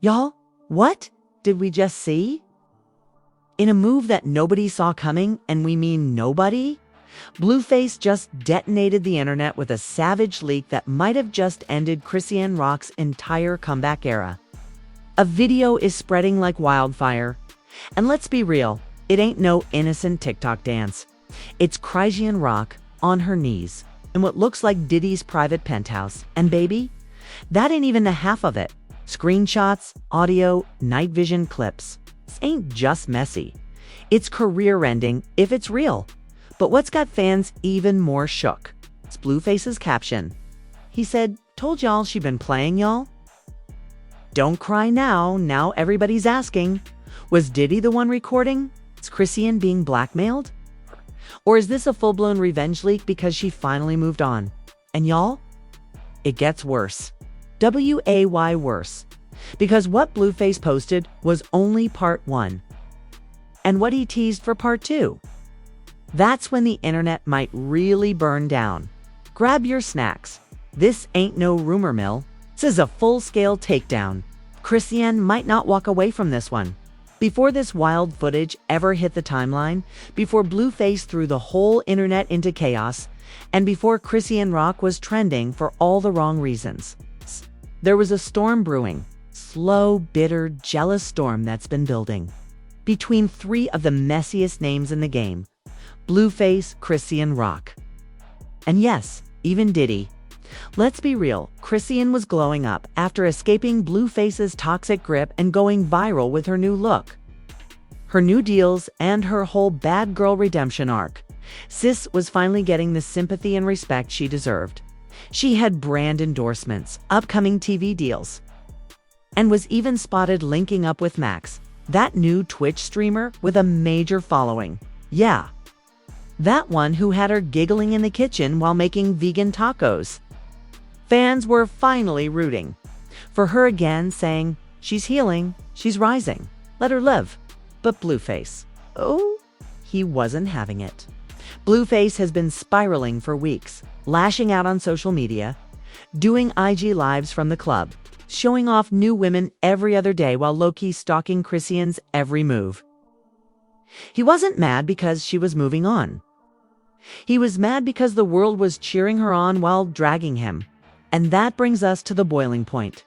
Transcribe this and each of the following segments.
Y'all, what did we just see? In a move that nobody saw coming, and we mean nobody, Blueface just detonated the internet with a savage leak that might have just ended Chrisean Rock's entire comeback era. A video is spreading like wildfire. And let's be real, it ain't no innocent TikTok dance. It's Chrisean Rock on her knees in what looks like Diddy's private penthouse. And baby, that ain't even the half of it. Screenshots, audio, night vision clips. This ain't just messy. It's career-ending if it's real. But what's got fans even more shook? It's Blueface's caption. He said, "Told y'all she been playing y'all." Don't cry now everybody's asking. Was Diddy the one recording? Is Chrisean being blackmailed? Or is this a full-blown revenge leak because she finally moved on? And y'all, it gets worse. W-A-Y worse. Because what Blueface posted was only part 1. And what he teased for part 2. That's when the internet might really burn down. Grab your snacks. This ain't no rumor mill. This is a full-scale takedown. Chrisean might not walk away from this one. Before this wild footage ever hit the timeline, before Blueface threw the whole internet into chaos, and before Chrisean Rock was trending for all the wrong reasons, there was a storm brewing. Slow, bitter, jealous storm that's been building. Between 3 of the messiest names in the game. Blueface, Chrisean Rock. And yes, even Diddy. Let's be real, Chrisean was glowing up after escaping Blueface's toxic grip and going viral with her new look. Her new deals and her whole bad girl redemption arc. Sis was finally getting the sympathy and respect she deserved. She had brand endorsements, upcoming TV deals, and was even spotted linking up with Max, that new Twitch streamer with a major following. Yeah, that one who had her giggling in the kitchen while making vegan tacos. Fans were finally rooting for her again, saying, "She's healing, she's rising, let her live." But Blueface, oh, he wasn't having it. Blueface has been spiraling for weeks, lashing out on social media, doing IG lives from the club, showing off new women every other day while low-key stalking Chrisean's every move. He wasn't mad because she was moving on. He was mad because the world was cheering her on while dragging him. And that brings us to the boiling point.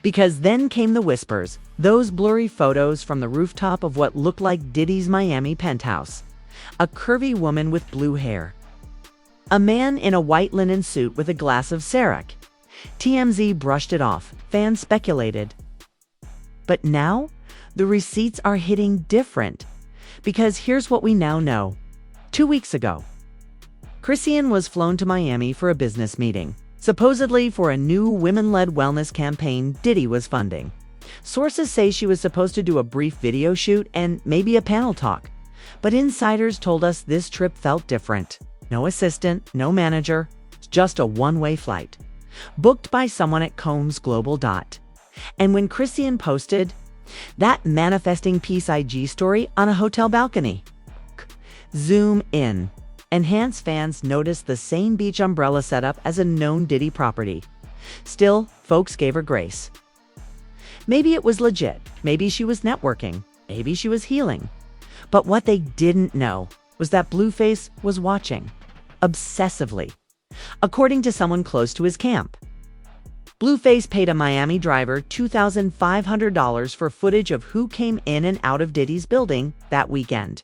Because then came the whispers, those blurry photos from the rooftop of what looked like Diddy's Miami penthouse. A curvy woman with blue hair. A man in a white linen suit with a glass of Ciroc. TMZ brushed it off. Fans speculated. But now, the receipts are hitting different. Because here's what we now know. 2 weeks ago, Chrisean was flown to Miami for a business meeting, supposedly for a new women-led wellness campaign Diddy was funding. Sources say she was supposed to do a brief video shoot and maybe a panel talk. But insiders told us this trip felt different. No assistant, no manager, just a one-way flight. Booked by someone at Combs Global. And when Chrisean posted that manifesting peace IG story on a hotel balcony, zoom in. Enhanced fans noticed the same beach umbrella setup as a known Diddy property. Still, folks gave her grace. Maybe it was legit. Maybe she was networking. Maybe she was healing. But what they didn't know was that Blueface was watching. Obsessively. According to someone close to his camp. Blueface paid a Miami driver $2,500 for footage of who came in and out of Diddy's building that weekend.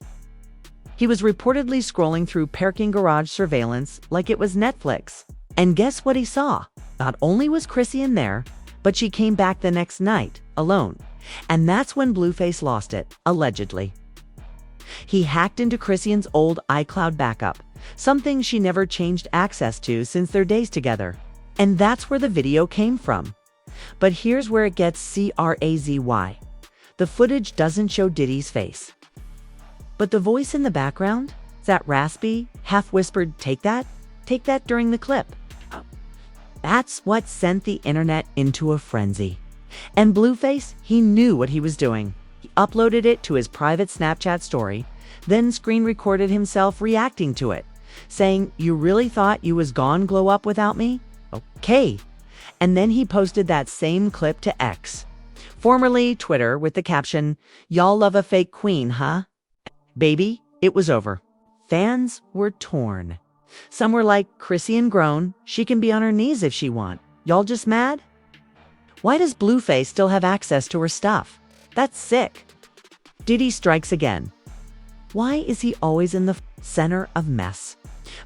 He was reportedly scrolling through parking garage surveillance like it was Netflix. And guess what he saw? Not only was Chrisean there, but she came back the next night, alone. And that's when Blueface lost it, allegedly. He hacked into Chrisean's old iCloud backup, something she never changed access to since their days together. And that's where the video came from. But here's where it gets crazy. The footage doesn't show Diddy's face. But the voice in the background, that raspy, half-whispered, take that during the clip. That's what sent the internet into a frenzy. And Blueface, he knew what he was doing. He uploaded it to his private Snapchat story, then screen recorded himself reacting to it, saying, "You really thought you was gone glow up without me? Okay." And then he posted that same clip to X, formerly Twitter, with the caption, "Y'all love a fake queen, huh?" Baby, it was over. Fans were torn. Some were like, "Chrisean grown, she can be on her knees if she want. Y'all just mad? Why does Blueface still have access to her stuff? That's sick." Diddy strikes again. Why is he always in the center of mess?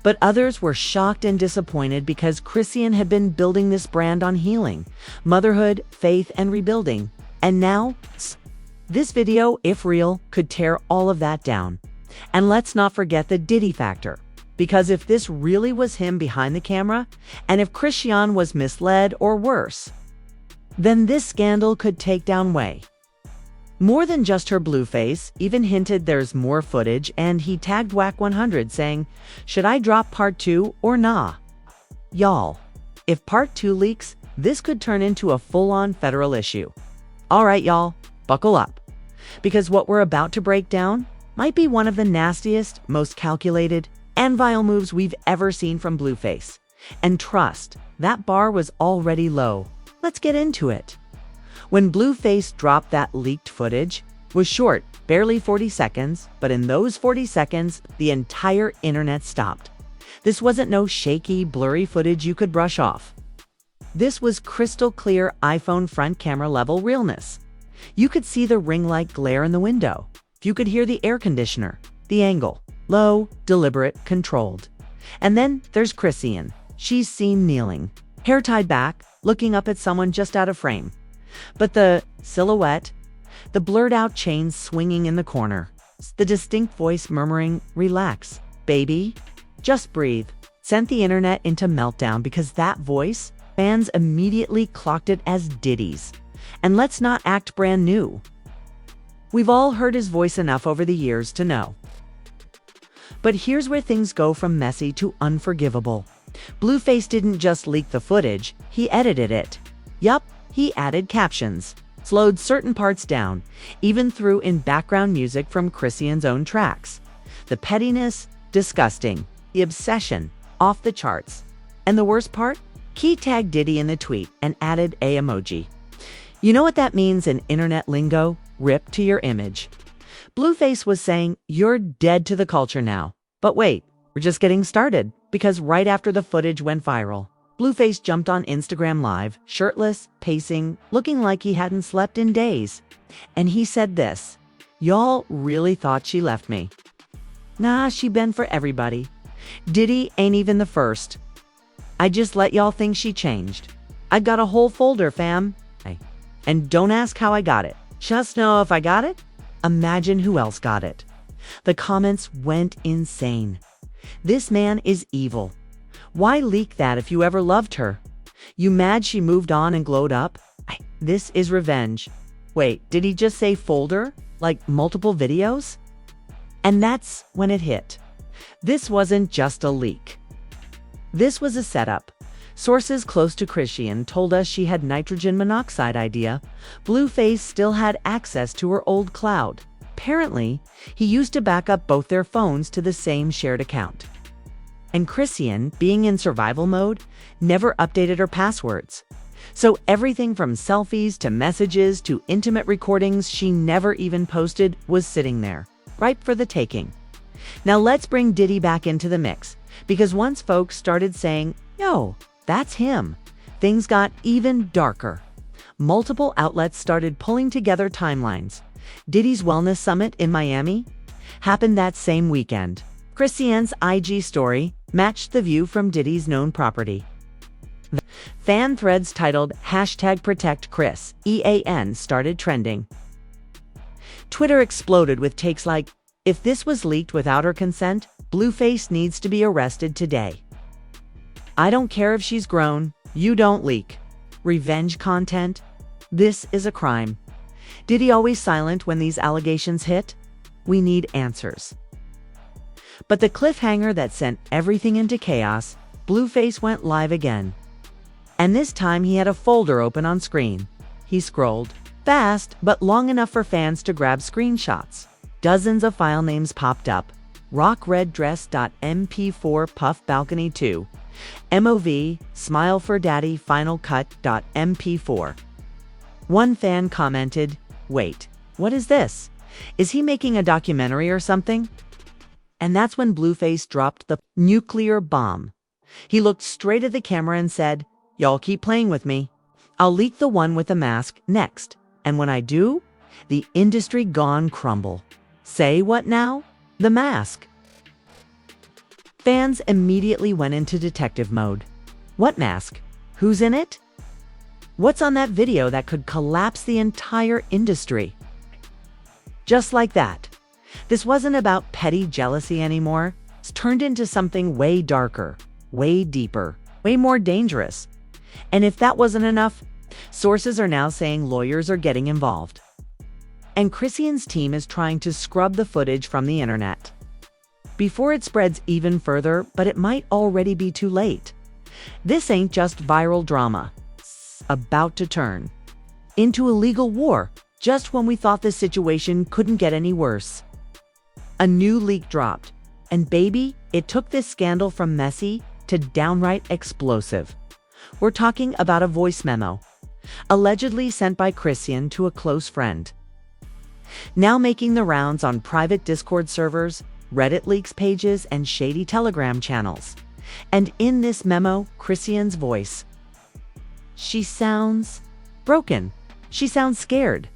But others were shocked and disappointed because Chrisean had been building this brand on healing, motherhood, faith, and rebuilding. And now, this video, if real, could tear all of that down. And let's not forget the Diddy factor. Because if this really was him behind the camera, and if Chrisean was misled or worse, then this scandal could take down Way. More than just her Blueface even hinted there's more footage, and he tagged Whack 100 saying, "Should I drop part 2 or nah?" Y'all, if part 2 leaks, this could turn into a full-on federal issue. All right, y'all, buckle up. Because what we're about to break down might be one of the nastiest, most calculated, and vile moves we've ever seen from Blueface. And trust, that bar was already low. Let's get into it. When Blueface dropped that leaked footage, was short, barely 40 seconds, but in those 40 seconds, the entire internet stopped. This wasn't no shaky, blurry footage you could brush off. This was crystal clear iPhone front camera level realness. You could see the ring light glare in the window. You could hear the air conditioner, the angle, low, deliberate, controlled. And then there's Chrisean. She's seen kneeling, hair tied back, looking up at someone just out of frame. But the silhouette, the blurred out chains swinging in the corner, the distinct voice murmuring, "Relax, baby, just breathe," sent the internet into meltdown because that voice, fans immediately clocked it as Diddy's. And let's not act brand new. We've all heard his voice enough over the years to know. But here's where things go from messy to unforgivable. Blueface didn't just leak the footage, he edited it. Yup, he added captions, slowed certain parts down, even threw in background music from Chrisean's own tracks. The pettiness, disgusting. The obsession, off the charts. And the worst part? He tagged Diddy in the tweet and added a emoji. You know what that means in internet lingo? Rip to your image. Blueface was saying, "You're dead to the culture now." But wait, we're just getting started, because right after the footage went viral, Blueface jumped on Instagram Live, shirtless, pacing, looking like he hadn't slept in days. And he said this, "Y'all really thought she left me. Nah, she been for everybody. Diddy ain't even the first. I just let y'all think she changed. I got a whole folder, fam. And don't ask how I got it. Just know if I got it, imagine who else got it." The comments went insane. This man is evil. Why leak that if you ever loved her? You mad she moved on and glowed up? This is revenge. Wait, did he just say folder? Like multiple videos? And that's when it hit. This wasn't just a leak. This was a setup. Sources close to Chrisean told us she had nitrogen monoxide idea. Blueface still had access to her old cloud. Apparently, he used to back up both their phones to the same shared account. And Chrisean, being in survival mode, never updated her passwords. So everything from selfies to messages to intimate recordings she never even posted was sitting there, ripe for the taking. Now let's bring Diddy back into the mix, because once folks started saying, "Yo, that's him," things got even darker. Multiple outlets started pulling together timelines. Diddy's Wellness Summit in Miami happened that same weekend. Chrisean's IG story matched the view from Diddy's known property. Fan threads titled #ProtectChris EAN started trending. Twitter exploded with takes like, "If this was leaked without her consent, Blueface needs to be arrested today. I don't care if she's grown, you don't leak. Revenge content? This is a crime. Diddy always silent when these allegations hit? We need answers." But the cliffhanger that sent everything into chaos, Blueface went live again. And this time he had a folder open on screen. He scrolled, fast but long enough for fans to grab screenshots. Dozens of file names popped up. rockreddress.mp4 puff balcony 2. MOV, smile for daddy final cut.mp4. One fan commented, "Wait, what is this? Is he making a documentary or something?" And that's when Blueface dropped the nuclear bomb. He looked straight at the camera and said, "Y'all keep playing with me. I'll leak the one with the mask next. And when I do, the industry gone crumble." Say what now? The mask. Fans immediately went into detective mode. What mask? Who's in it? What's on that video that could collapse the entire industry? Just like that. This wasn't about petty jealousy anymore. It's turned into something way darker, way deeper, way more dangerous. And if that wasn't enough, sources are now saying lawyers are getting involved. And Chrisean's team is trying to scrub the footage from the internet before it spreads even further, but it might already be too late. This ain't just viral drama. It's about to turn into a legal war just when we thought the situation couldn't get any worse. A new leak dropped, and baby, it took this scandal from messy to downright explosive. We're talking about a voice memo, allegedly sent by Chrisean to a close friend, now making the rounds on private Discord servers, Reddit leaks pages, and shady Telegram channels. And in this memo, Chrisean's voice. She sounds broken. She sounds scared.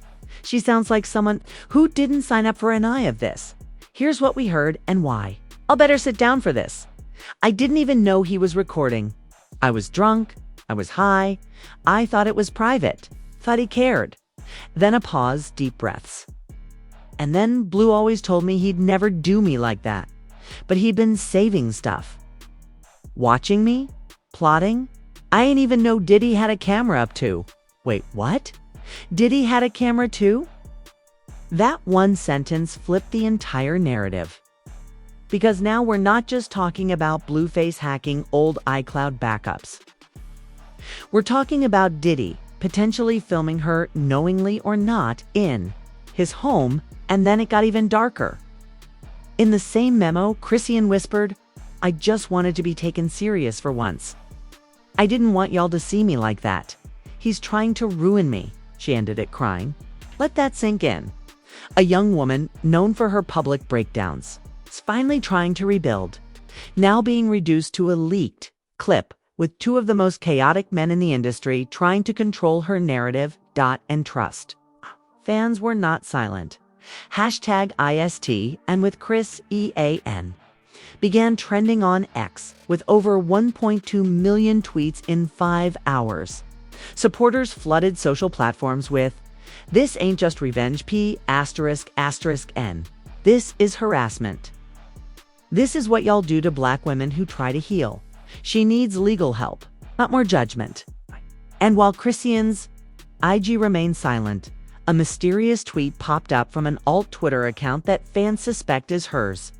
She sounds like someone who didn't sign up for any of this. Here's what we heard and why. I'll better sit down for this. I didn't even know he was recording. I was drunk. I was high. I thought it was private. Thought he cared. Then a pause, deep breaths. And then Blue always told me he'd never do me like that. But he'd been saving stuff. Watching me? Plotting? I ain't even know Diddy had a camera up too. Wait, what? Diddy had a camera too? That one sentence flipped the entire narrative. Because now we're not just talking about Blueface hacking old iCloud backups. We're talking about Diddy potentially filming her, knowingly or not, in his home, and then it got even darker. In the same memo, Chrisean whispered, "I just wanted to be taken serious for once. I didn't want y'all to see me like that. He's trying to ruin me," she ended it crying. Let that sink in. A young woman known for her public breakdowns is finally trying to rebuild, now being reduced to a leaked clip with two of the most chaotic men in the industry trying to control her narrative, and trust. Fans were not silent. #IST and with Chrisean began trending on X with over 1.2 million tweets in 5 hours. Supporters flooded social platforms with, "This ain't just revenge P******N. This is harassment. This is what y'all do to Black women who try to heal. She needs legal help, not more judgment." And while Chrisean's IG remained silent, a mysterious tweet popped up from an alt Twitter account that fans suspect is hers.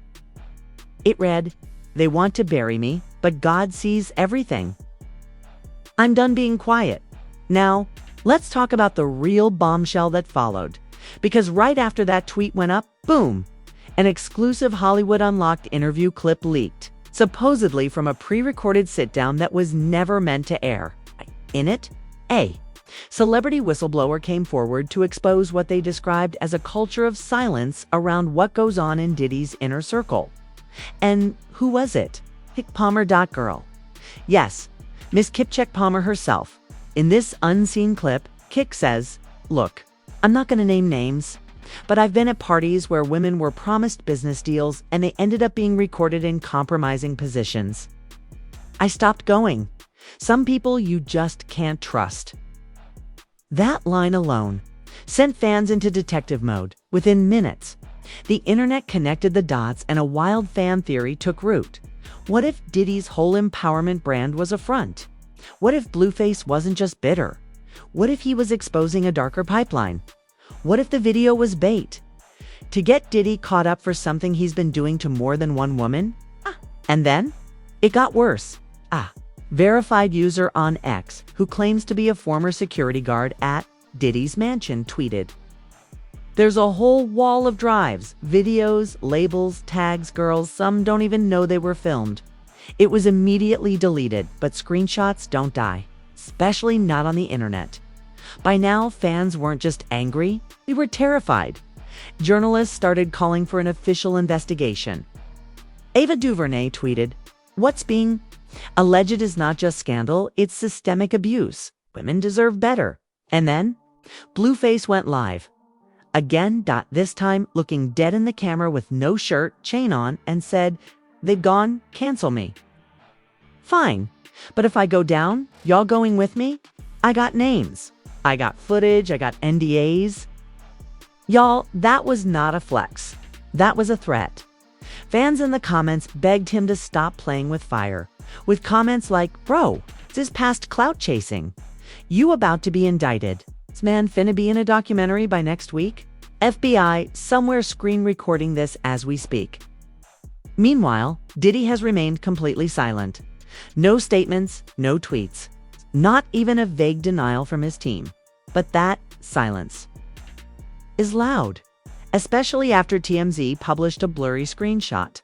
It read, "They want to bury me, but God sees everything. I'm done being quiet. Now, let's talk about the real bombshell that followed." Because right after that tweet went up, boom, an exclusive Hollywood Unlocked interview clip leaked, supposedly from a pre-recorded sit-down that was never meant to air. In it, a celebrity whistleblower came forward to expose what they described as a culture of silence around what goes on in Diddy's inner circle. And who was it? Kip Palmer. Girl. Yes, Miss Kipcheck Palmer herself. In this unseen clip, Kik says, "Look, I'm not going to name names, but I've been at parties where women were promised business deals and they ended up being recorded in compromising positions. I stopped going. Some people you just can't trust." That line alone sent fans into detective mode. Within minutes, the internet connected the dots and a wild fan theory took root. What if Diddy's whole empowerment brand was a front? What if Blueface wasn't just bitter? What if he was exposing a darker pipeline? What if the video was bait to get Diddy caught up for something he's been doing to more than one woman? And then it got worse. Verified user on X, who claims to be a former security guard at Diddy's mansion, tweeted, "There's a whole wall of drives, videos, labels, tags, girls, some don't even know they were filmed. It was immediately deleted, but screenshots don't die, especially not on the internet. By now, fans weren't just angry, they were terrified. Journalists started calling for an official investigation. Ava DuVernay tweeted, "What's being alleged is not just scandal, it's systemic abuse. Women deserve better." And then, Blueface went live. Again, this time looking dead in the camera with no shirt, chain on, and said, "They've gone, cancel me." Fine, but if I go down, y'all going with me? I got names. I got footage, I got NDAs. Y'all, that was not a flex. That was a threat. Fans in the comments begged him to stop playing with fire, with comments like, "Bro, this is past clout chasing. You about to be indicted. This man finna be in a documentary by next week?" FBI somewhere screen recording this as we speak. Meanwhile, Diddy has remained completely silent. No statements, no tweets. Not even a vague denial from his team. But that silence is loud, especially after TMZ published a blurry screenshot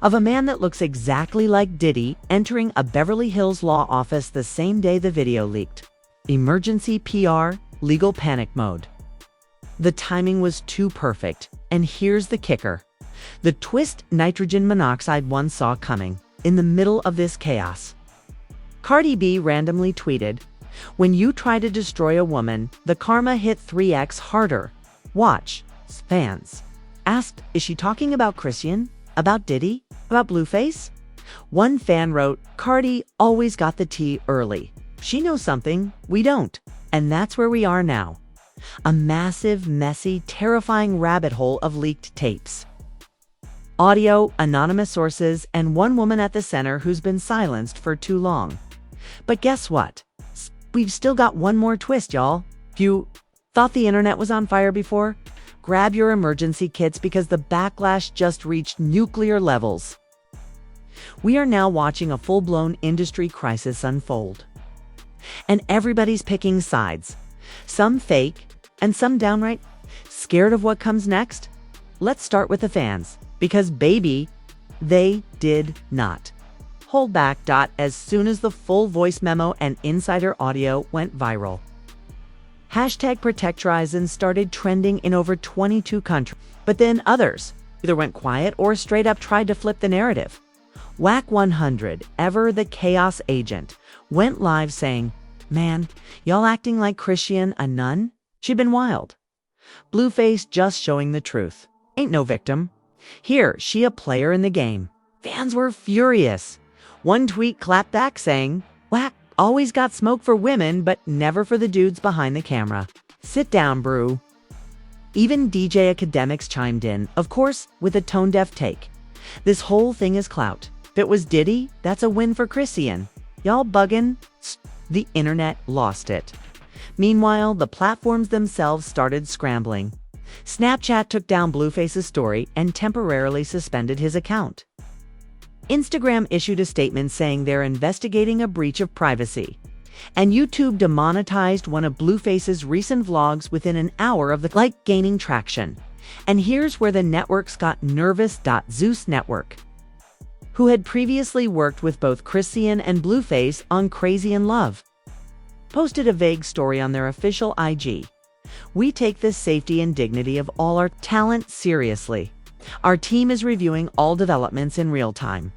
of a man that looks exactly like Diddy entering a Beverly Hills law office the same day the video leaked. Emergency PR, legal panic mode. The timing was too perfect, and here's the kicker. The twist nitrogen monoxide one saw coming in the middle of this chaos. Cardi B randomly tweeted, "When you try to destroy a woman, the karma hit 3x harder. Watch." Fans asked, "Is she talking about Chrisean? About Diddy? About Blueface?" One fan wrote, "Cardi always got the tea early. She knows something we don't." And that's where we are now. A massive, messy, terrifying rabbit hole of leaked tapes. Audio, anonymous sources, and one woman at the center who's been silenced for too long. But guess what? We've still got one more twist, y'all. If you thought the internet was on fire before, grab your emergency kits because the backlash just reached nuclear levels. We are now watching a full-blown industry crisis unfold. And everybody's picking sides. Some fake, and some downright scared of what comes next. Let's start with the fans, because baby, they did not hold back. As soon as the full voice memo and insider audio went viral. Hashtag #ProtectRizen started trending in over 22 countries, but then others either went quiet or straight up tried to flip the narrative. Whack 100, ever the chaos agent, went live saying, "Man, y'all acting like Chrisean a nun? She'd been wild. Blueface just showing the truth. Ain't no victim. Here, she a player in the game." Fans were furious. One tweet clapped back saying, "Whack always got smoke for women, but never for the dudes behind the camera. Sit down, brew." Even DJ academics chimed in, of course, with a tone-deaf take. This whole thing is clout. If it was Diddy, that's a win for Chrisean. Y'all buggin'? The internet lost it. Meanwhile, the platforms themselves started scrambling. Snapchat took down Blueface's story and temporarily suspended his account. Instagram issued a statement saying they're investigating a breach of privacy. And YouTube demonetized one of Blueface's recent vlogs within an hour of the gaining traction. And here's where the networks got nervous. Zeus Network, who had previously worked with both Chrisean and Blueface on Crazy in Love, posted a vague story on their official IG. "We take the safety and dignity of all our talent seriously. Our team is reviewing all developments in real time."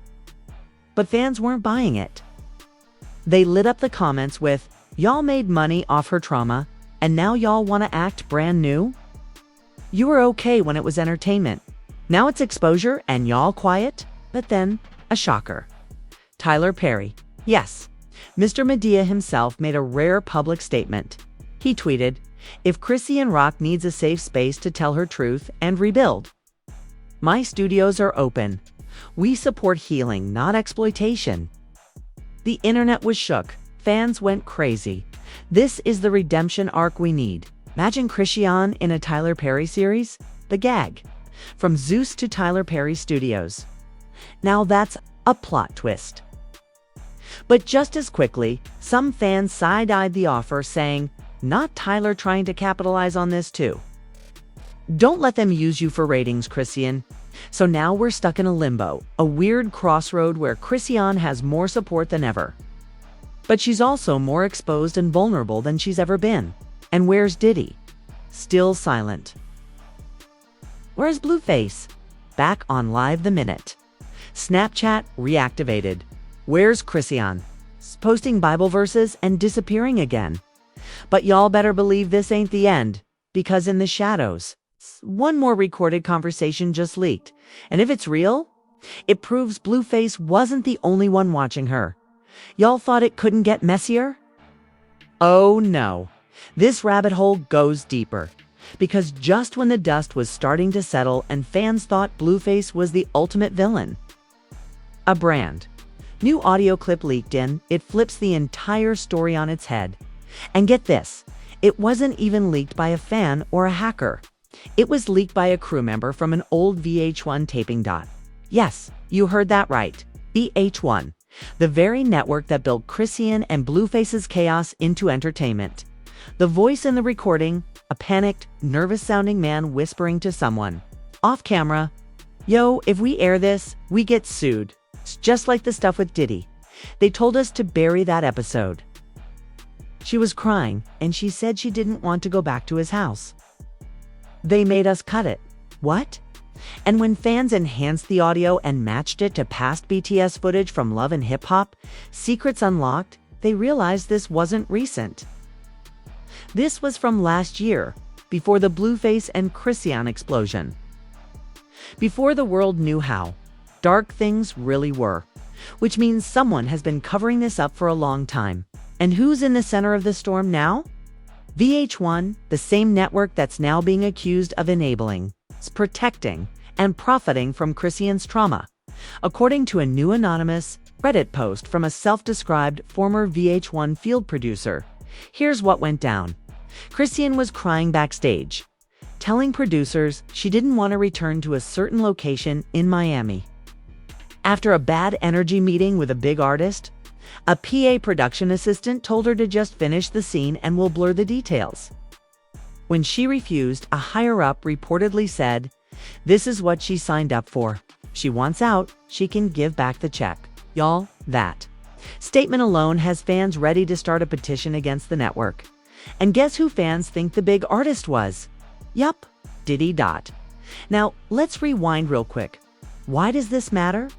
But fans weren't buying it. They lit up the comments with, "Y'all made money off her trauma, and now y'all want to act brand new? You were okay when it was entertainment. Now it's exposure and y'all quiet?" But then, a shocker. Tyler Perry, yes, Mr. Medea himself, made a rare public statement. He tweeted, "If Chrisean Rock needs a safe space to tell her truth and rebuild, my studios are open. We support healing, not exploitation." The internet was shook. Fans went crazy. This is the redemption arc we need. Imagine Chrisean in a Tyler Perry series? The gag. From Zeus to Tyler Perry Studios. Now that's a plot twist. But just as quickly, some fans side-eyed the offer, saying, "Not Tyler trying to capitalize on this too? Don't let them use you for ratings, Chrisean." So now we're stuck in a limbo, a weird crossroad where Chrisean has more support than ever. But she's also more exposed and vulnerable than she's ever been. And where's Diddy? Still silent. Where's Blueface? Back on Live the Minute. Snapchat reactivated. Where's Chrisean? Posting Bible verses and disappearing again. But y'all better believe this ain't the end, because in the shadows, one more recorded conversation just leaked. And if it's real, it proves Blueface wasn't the only one watching her. Y'all thought it couldn't get messier? Oh no. This rabbit hole goes deeper. Because just when the dust was starting to settle and fans thought Blueface was the ultimate villain, a brand new audio clip leaked in. It flips the entire story on its head. And get this, it wasn't even leaked by a fan or a hacker. It was leaked by a crew member from an old VH1 taping. Yes, you heard that right. VH1, the very network that built Chrisean and Blueface's chaos into entertainment. The voice in the recording, a panicked, nervous-sounding man whispering to someone, off camera, "Yo, if we air this, we get sued." It's just like the stuff with Diddy. They told us to bury that episode. She was crying, and she said she didn't want to go back to his house. They made us cut it. What? And when fans enhanced the audio and matched it to past BTS footage from Love and Hip Hop, Secrets Unlocked, they realized this wasn't recent. This was from last year, before the Blueface and Chrisean explosion. Before the world knew how dark things really were, which means someone has been covering this up for a long time. And who's in the center of the storm now? VH1, the same network that's now being accused of enabling, protecting, and profiting from Chrisean's trauma. According to a new anonymous Reddit post from a self-described former VH1 field producer, here's what went down. Chrisean was crying backstage, telling producers she didn't want to return to a certain location in Miami. After a bad energy meeting with a big artist, a PA production assistant told her to just finish the scene and we'll blur the details. When she refused, a higher-up reportedly said, "This is what she signed up for. She wants out, she can give back the check." Y'all, that statement alone has fans ready to start a petition against the network. And guess who fans think the big artist was? Yup, Diddy. Now, let's rewind real quick. Why does this matter?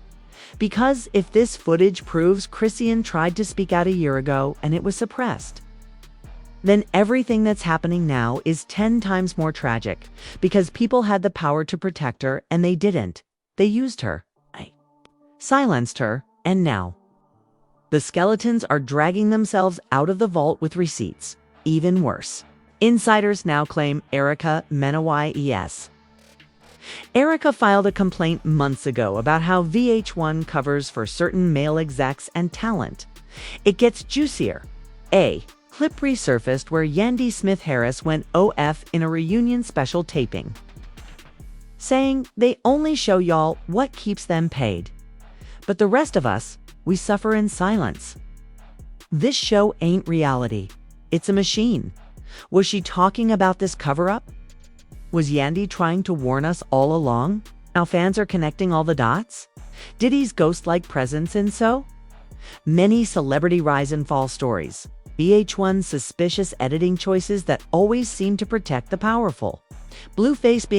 Because if this footage proves Chrisean tried to speak out a year ago and it was suppressed, then everything that's happening now is 10 times more tragic, because people had the power to protect her and they didn't. They used her, silenced her, and now the skeletons are dragging themselves out of the vault with receipts. Even worse, insiders now claim Erica Menawai. Erica filed a complaint months ago about how VH1 covers for certain male execs and talent. It gets juicier. A clip resurfaced where Yandy Smith-Harris went OF in a reunion special taping, saying they only show y'all what keeps them paid. But the rest of us, we suffer in silence. This show ain't reality. It's a machine. Was she talking about this cover-up? Was Yandy trying to warn us all along? Now fans are connecting all the dots? Diddy's ghost-like presence and so? Many celebrity rise and fall stories. VH1's suspicious editing choices that always seem to protect the powerful. Blueface being